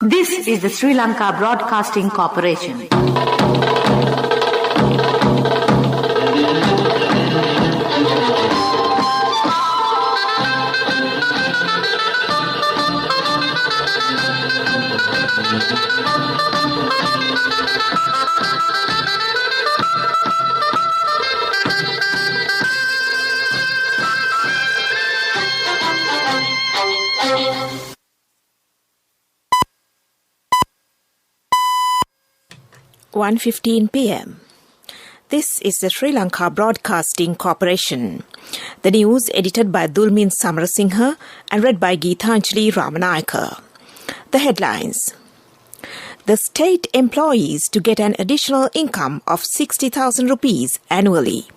This is the Sri Lanka Broadcasting Corporation. (1:15 p.m.) This is the Sri Lanka Broadcasting Corporation. The news edited by Dulmin Samarasinghe and read by Geethanjali Ramanayaka. The headlines. The state employees to get an additional income of 60,000 rupees annually.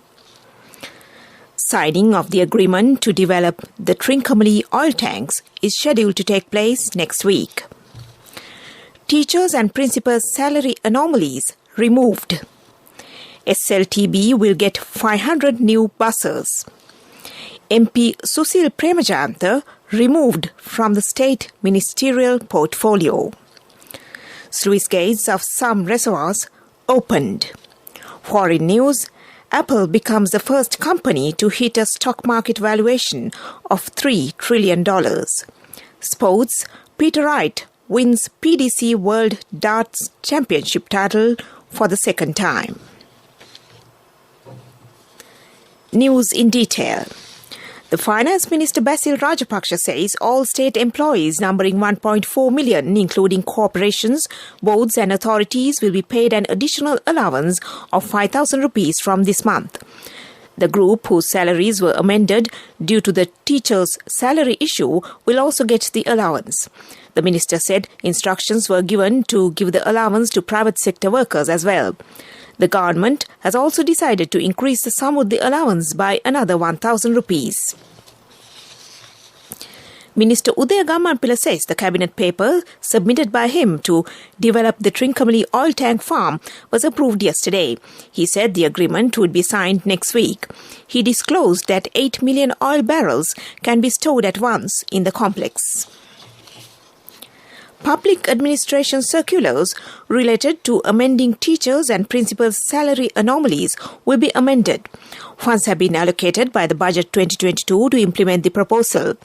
Signing of the agreement to develop the Trincomalee oil tanks is scheduled to take place next week. Teachers and principals' salary anomalies removed. SLTB will get 500 new buses. MP Susil Premajantha removed from the state ministerial portfolio. Sluice gates of some reservoirs opened. Foreign news, Apple becomes the first company to hit a stock market valuation of $3 trillion. Sports, Peter Wright wins PDC World Darts Championship title for the second time. News in detail. The Finance Minister Basil Rajapaksa says all state employees numbering 1.4 million, including corporations, boards and authorities, will be paid an additional allowance of 5,000 rupees from this month. The group whose salaries were amended due to the teachers' salary issue will also get the allowance. The minister said instructions were given to give the allowance to private sector workers as well. The government has also decided to increase the sum of the allowance by another 1,000 rupees. Minister Udaya Gammanpila says the cabinet paper submitted by him to develop the Trincomalee oil tank farm was approved yesterday. He said the agreement would be signed next week. He disclosed that 8 million oil barrels can be stored at once in the complex. Public administration circulars related to amending teachers' and principals' salary anomalies will be amended. Funds have been allocated by the Budget 2022 to implement the proposal.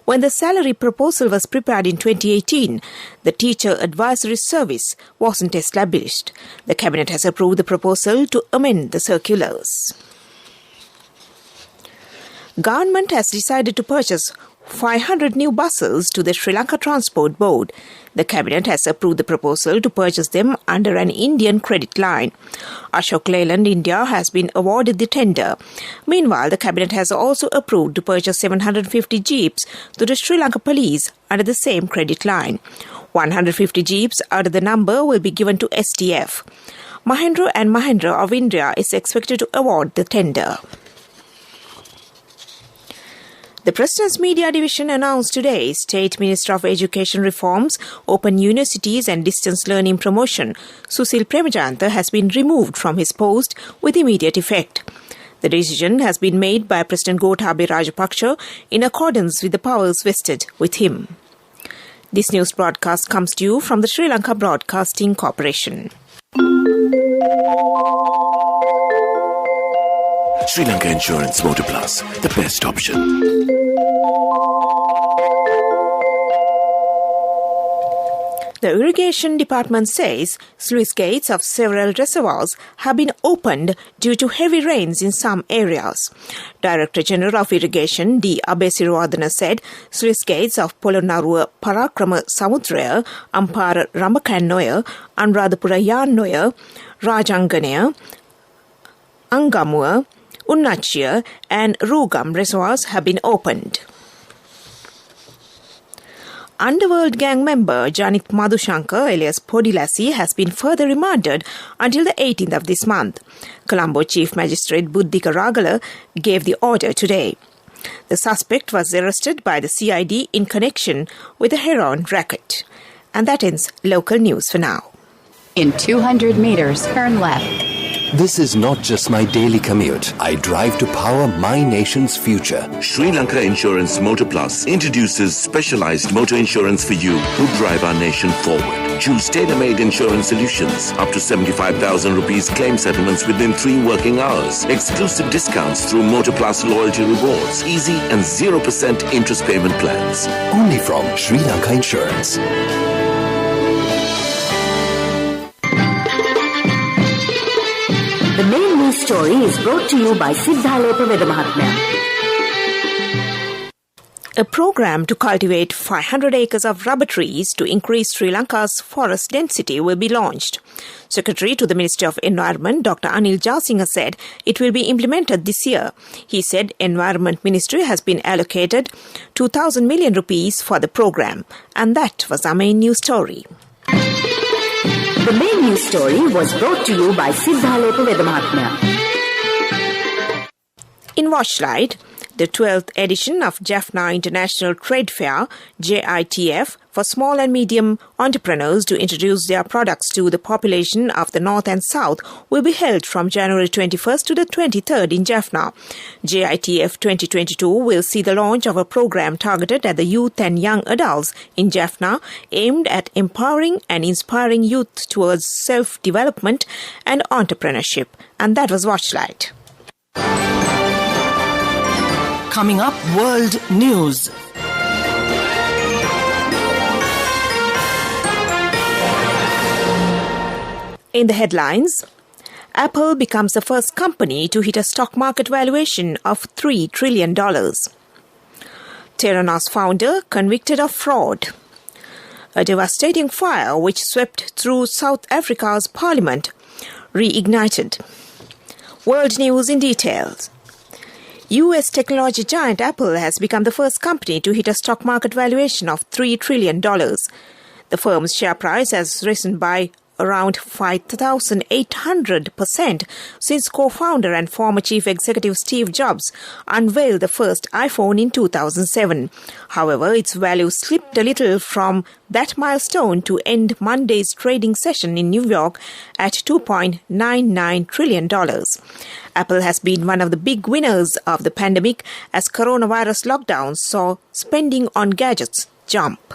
When the salary proposal was prepared in 2018, the Teacher Advisory Service wasn't established. The Cabinet has approved the proposal to amend the circulars. Government has decided to purchase 500 new buses to the Sri Lanka Transport Board. The Cabinet has approved the proposal to purchase them under an Indian credit line. Ashok Leyland India has been awarded the tender. Meanwhile, the Cabinet has also approved to purchase 750 jeeps to the Sri Lanka Police under the same credit line. 150 jeeps out of the number will be given to STF. Mahindra and Mahindra of India is expected to award the tender. The President's Media Division announced today State Minister of Education Reforms, Open Universities and Distance Learning Promotion, Susil Premajantha, has been removed from his post with immediate effect. The decision has been made by President Gotabaya Rajapaksa in accordance with the powers vested with him. This news broadcast comes to you from the Sri Lanka Broadcasting Corporation. Sri Lanka Insurance Motor Plus, the best option. The Irrigation Department says sluice gates of several reservoirs have been opened due to heavy rains in some areas. Director General of Irrigation D. Abesiruwadana said sluice gates of Polonnaruwa Parakrama Samudraya, Ampara Ramakannoya, Anuradhapura Yannoya, Rajanganaya, Angamuwa, Unnachya and Rugam reservoirs have been opened. Underworld gang member Janith Madhushankar alias Podilassi has been further remanded until the 18th of this month. Colombo Chief Magistrate Buddhika Ragala gave the order today. The suspect was arrested by the CID in connection with the heroin racket. And that ends local news for now. In 200 meters, turn left. This is not just my daily commute. I drive to power my nation's future. Sri Lanka Insurance Motor Plus introduces specialized motor insurance for you who drive our nation forward. Choose tailor-made insurance solutions. Up to 75,000 rupees claim settlements within 3 working hours. Exclusive discounts through Motor Plus loyalty rewards. Easy and 0% interest payment plans. Only from Sri Lanka Insurance. The main news story is brought to you by Siddhalepa Vedamahatmya. A program to cultivate 500 acres of rubber trees to increase Sri Lanka's forest density will be launched. Secretary to the Ministry of Environment, Dr. Anil Jasinga, said it will be implemented this year. He said Environment Ministry has been allocated 2,000 million rupees for the program. And that was our main news story. The main news story was brought to you by Siddhalepa Vedamahatmya. In Watchlight, the 12th edition of Jaffna International Trade Fair, JITF, for small and medium entrepreneurs to introduce their products to the population of the North and South will be held from January 21st to the 23rd in Jaffna. JITF 2022 will see the launch of a program targeted at the youth and young adults in Jaffna, aimed at empowering and inspiring youth towards self-development and entrepreneurship. And that was Watchlight. Coming up, World News. In the headlines, Apple becomes the first company to hit a stock market valuation of $3 trillion. Theranos founder convicted of fraud. A devastating fire which swept through South Africa's parliament reignited. World News in details. US technology giant Apple has become the first company to hit a stock market valuation of $3 trillion. The firm's share price has risen by around 5,800% since co-founder and former chief executive Steve Jobs unveiled the first iPhone in 2007. However, its value slipped a little from that milestone to end Monday's trading session in New York at $2.99 trillion. Apple has been one of the big winners of the pandemic as coronavirus lockdowns saw spending on gadgets jump.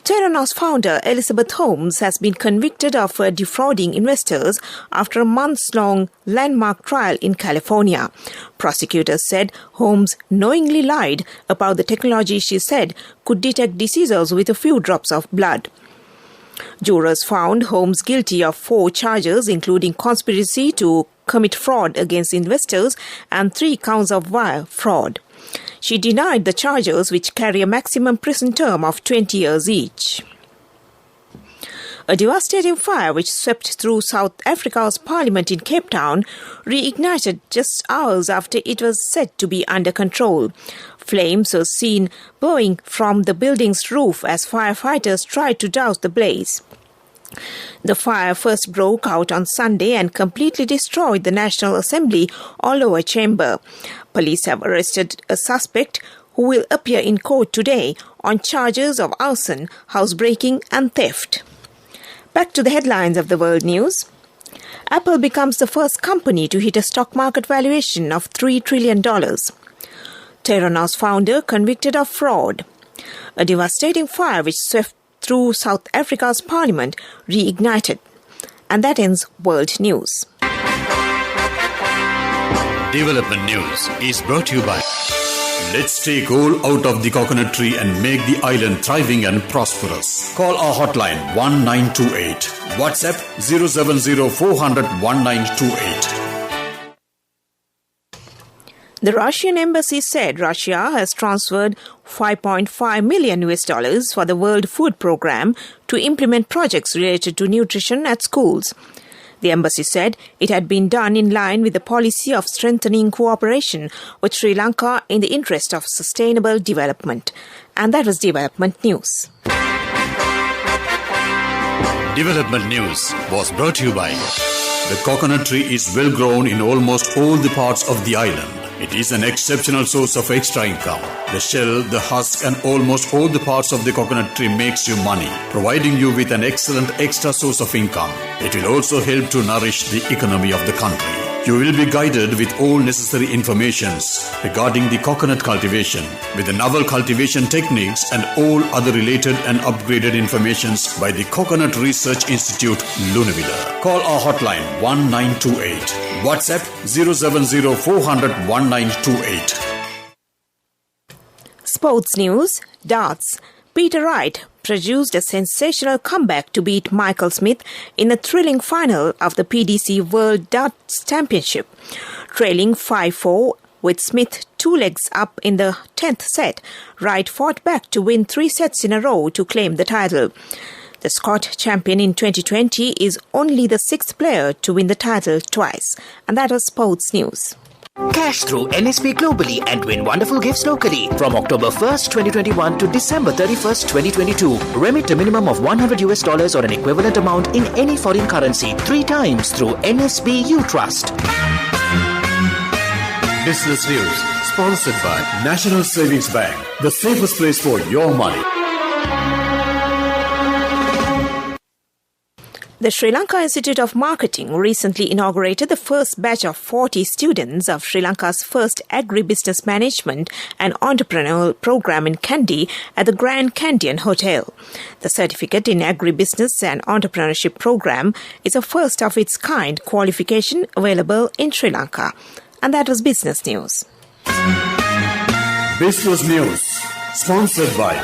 Theranos founder Elizabeth Holmes has been convicted of defrauding investors after a months-long landmark trial in California. Prosecutors said Holmes knowingly lied about the technology she said could detect diseases with a few drops of blood. Jurors found Holmes guilty of 4 charges, including conspiracy to commit fraud against investors and 3 counts of wire fraud. She denied the charges, which carry a maximum prison term of 20 years each. A devastating fire which swept through South Africa's parliament in Cape Town reignited just hours after it was said to be under control. Flames were seen blowing from the building's roof as firefighters tried to douse the blaze. The fire first broke out on Sunday and completely destroyed the National Assembly or lower chamber. Police have arrested a suspect who will appear in court today on charges of arson, housebreaking and theft. Back to the headlines of the world news. Apple becomes the first company to hit a stock market valuation of $3 trillion. Theranos founder convicted of fraud. A devastating fire which swept through South Africa's parliament reignited. And that ends World News. Development News is brought to you by Let's take coal out of the coconut tree and make the island thriving and prosperous. Call our hotline 1928. WhatsApp 070 400 1928. The Russian embassy said Russia has transferred $5.5 million for the World Food Programme to implement projects related to nutrition at schools. The embassy said it had been done in line with the policy of strengthening cooperation with Sri Lanka in the interest of sustainable development. And that was Development News. Development News was brought to you by the coconut tree is well grown in almost all the parts of the island. It is an exceptional source of extra income. The shell, the husk and almost all the parts of the coconut tree makes you money, providing you with an excellent extra source of income. It will also help to nourish the economy of the country. You will be guided with all necessary informations regarding the coconut cultivation, with the novel cultivation techniques and all other related and upgraded informations by the Coconut Research Institute, Lunavilla. Call our hotline 1928. WhatsApp 070 400 1928. Sports news, darts. Peter Wright produced a sensational comeback to beat Michael Smith in a thrilling final of the PDC World Darts Championship. Trailing 5-4 with Smith 2 legs up in the 10th set, Wright fought back to win 3 sets in a row to claim the title. The Scot champion in 2020 is only the 6th player to win the title twice. And that was sports news. Cash through NSP globally and win wonderful gifts locally. From October 1st, 2021 to December 31st, 2022. Remit a minimum of $100 or an equivalent amount in any foreign currency 3 times through NSB U Trust. Business news sponsored by National Savings Bank, the safest place for your money. The Sri Lanka Institute of Marketing recently inaugurated the first batch of 40 students of Sri Lanka's first agribusiness management and entrepreneurial program in Kandy at the Grand Kandian Hotel. The certificate in agribusiness and entrepreneurship program is a first of its kind qualification available in Sri Lanka. And that was business news. Business news sponsored by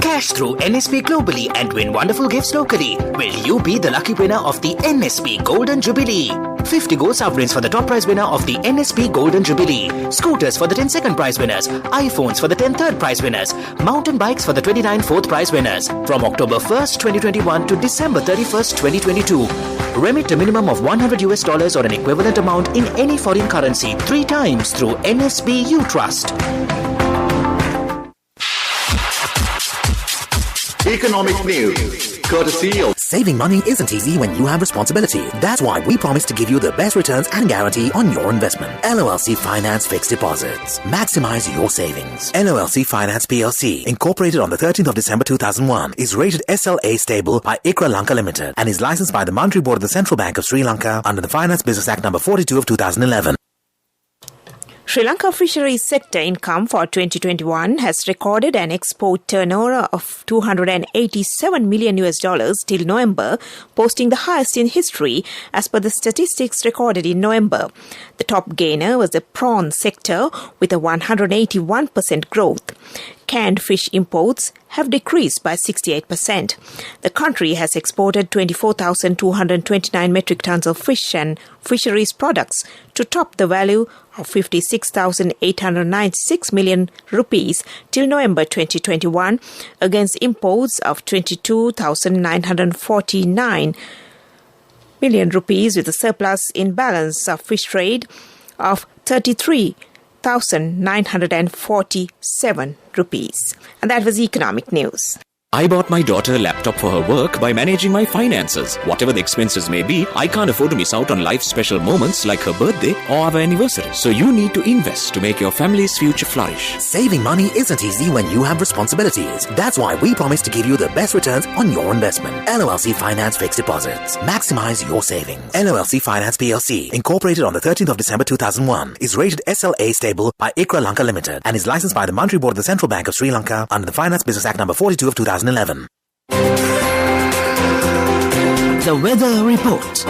Cash through NSP globally and win wonderful gifts locally. Will you be the lucky winner of the NSP Golden Jubilee? 50 gold sovereigns for the top prize winner of the NSP Golden Jubilee. Scooters for the 10 second prize winners. iPhones for the 10 third prize winners. Mountain bikes for the 29 fourth prize winners. From October 1st, 2021 to December 31st, 2022. Remit a minimum of $100 or an equivalent amount in any foreign currency 3 times through NSB U Trust. Economic news, courtesy of Saving money isn't easy when you have responsibility. That's why we promise to give you the best returns and guarantee on your investment. LOLC Finance Fixed Deposits. Maximize your savings. LOLC Finance PLC, incorporated on the 13th of December 2001, is rated SLA stable by ICRA Lanka Limited and is licensed by the Monetary Board of the Central Bank of Sri Lanka under the Finance Business Act number 42 of 2011. Sri Lanka fisheries sector income for 2021 has recorded an export turnover of $287 million till November, posting the highest in history as per the statistics recorded in November. The top gainer was the prawn sector with a 181% growth. Canned fish imports have decreased by 68%. The country has exported 24,229 metric tons of fish and fisheries products to top the value of 56,896 million rupees till November 2021 against imports of 22,949 million rupees with a surplus in balance of fish trade of 33,947 rupees. And that was economic news. I bought my daughter a laptop for her work by managing my finances. Whatever the expenses may be, I can't afford to miss out on life's special moments like her birthday or our anniversary. So you need to invest to make your family's future flourish. Saving money isn't easy when you have responsibilities. That's why we promise to give you the best returns on your investment. LOLC Finance Fixed Deposits. Maximize your savings. LOLC Finance PLC, incorporated on the 13th of December 2001, is rated SLA stable by ICRA Lanka Limited and is licensed by the Monetary Board of the Central Bank of Sri Lanka under the Finance Business Act number 42 of 2011. The weather report.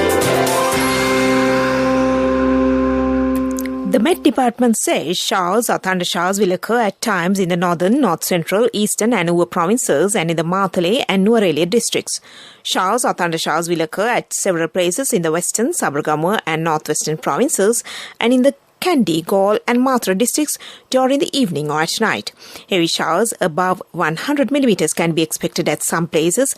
The Met Department says showers or thunder showers will occur at times in the northern, north central, eastern and Nuwa provinces and in the Mathale and Nuwara districts. Showers or thunder showers will occur at several places in the western, Sabaragamuwa and northwestern provinces and in the Kandy, Galle and Mathura districts during the evening or at night. Heavy showers above 100 millimeters can be expected at some places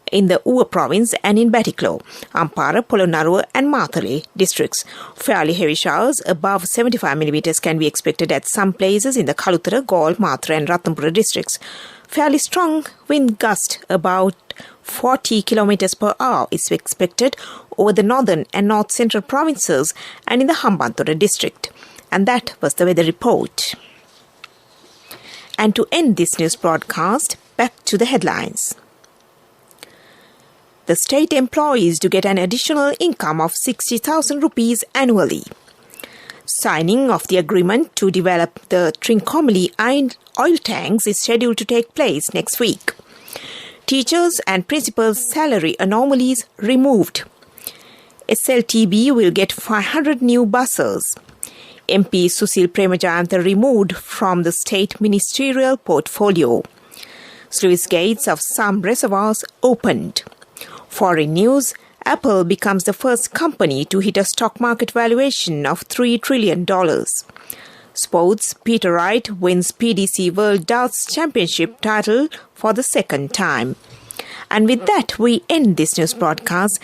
in the Uva province and in Batiklo, Ampara, Polonnaruwa and Mathare districts. Fairly heavy showers above 75 millimeters can be expected at some places in the Kalutara, Galle, Mathura and Ratnapura districts. Fairly strong wind gust about 40 kilometers per hour is expected over the northern and north central provinces and in the Hambantota district. And that was the weather report. And to end this news broadcast, back to the headlines. The state employees do get an additional income of 60,000 rupees annually. Signing of the agreement to develop the Trincomalee oil tanks is scheduled to take place next week. Teachers and principals' salary anomalies removed. SLTB will get 500 new buses. MP Susil Premajayantha removed from the state ministerial portfolio. Sluice gates of some reservoirs opened. Foreign news, Apple becomes the first company to hit a stock market valuation of $3 trillion. Sports, Peter Wright wins PDC World Darts Championship title for the second time. And with that, we end this news broadcast.